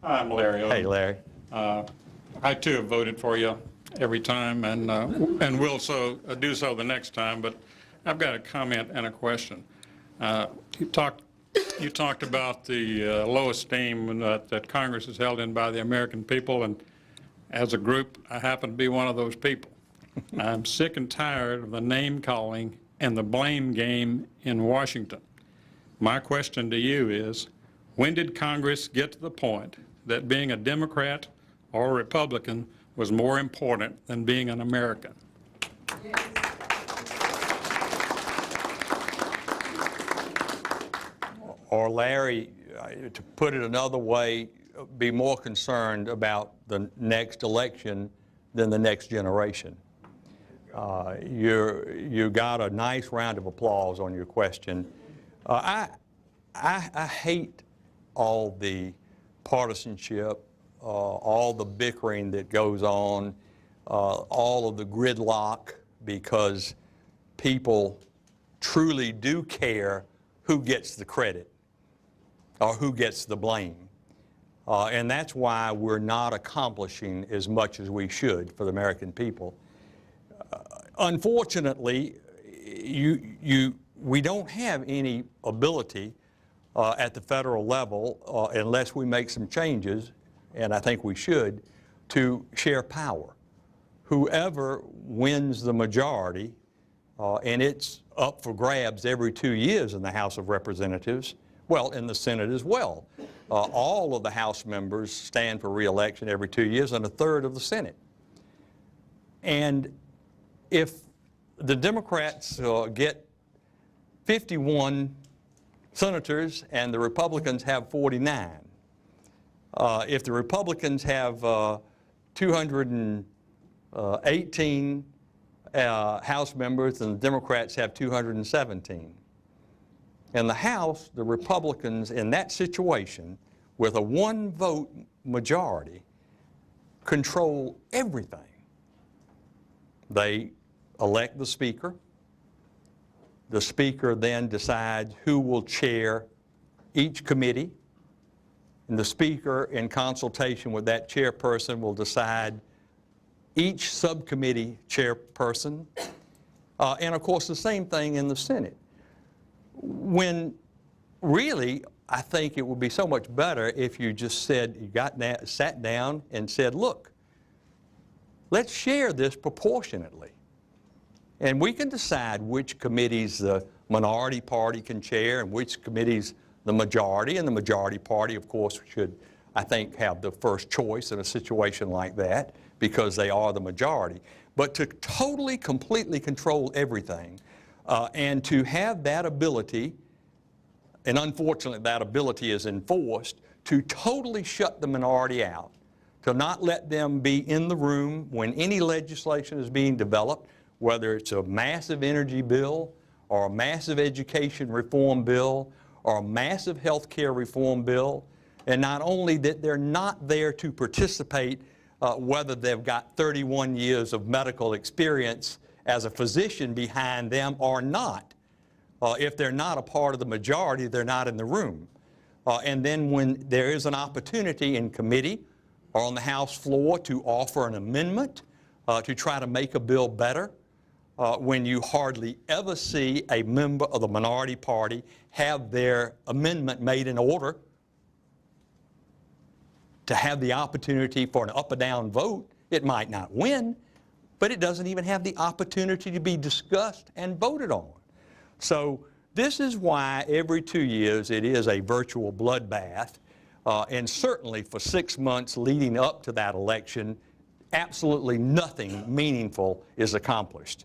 I'm Larry Odom. Hey, Larry. I too have voted for you every time and will do so the next time, but I've got a comment and a question. You talked about the low esteem that Congress is held in by the American people, and as a group, I happen to be one of those people. I'm sick and tired of the name calling and the blame game in Washington. My question to you is, when did Congress get to the point that being a Democrat or a Republican was more important than being an American? Or Larry, to put it another way, be more concerned about the next election than the next generation. You got a nice round of applause on your question. I hate all the partisanship, all the bickering that goes on, all of the gridlock, because people truly do care who gets the credit or who gets the blame. And that's why we're not accomplishing as much as we should for the American people. Unfortunately, we don't have any ability at the federal level, unless we make some changes, and I think we should, to share power. Whoever wins the majority, and it's up for grabs every 2 years in the House of Representatives, well, in the Senate as well. All of the House members stand for re-election every 2 years, and a third of the Senate. And if the Democrats get 51 senators and the Republicans have 49, if the Republicans have 218 House members and the Democrats have 217. In the House, the Republicans in that situation, with a one-vote majority, control everything. They elect the Speaker. The Speaker then decides who will chair each committee. And the Speaker, in consultation with that chairperson, will decide each subcommittee chairperson. And of course, the same thing in the Senate. When really, I think it would be so much better if you just said, sat down and said, look, let's share this proportionately. And we can decide which committees the minority party can chair and which committees the majority. And the majority party, of course, should, I think, have the first choice in a situation like that because they are the majority. But to totally, completely control everything and to have that ability, and unfortunately that ability is enforced, to totally shut the minority out, to not let them be in the room when any legislation is being developed, whether it's a massive energy bill or a massive education reform bill or a massive health care reform bill, and not only that they're not there to participate whether they've got 31 years of medical experience as a physician behind them or not. If they're not a part of the majority, they're not in the room. And then when there is an opportunity in committee or on the House floor to offer an amendment to try to make a bill better, when you hardly ever see a member of the minority party have their amendment made in order to have the opportunity for an up or down vote. It might not win, but it doesn't even have the opportunity to be discussed and voted on. So this is why every 2 years it is a virtual bloodbath, and certainly for 6 months leading up to that election, absolutely nothing meaningful is accomplished.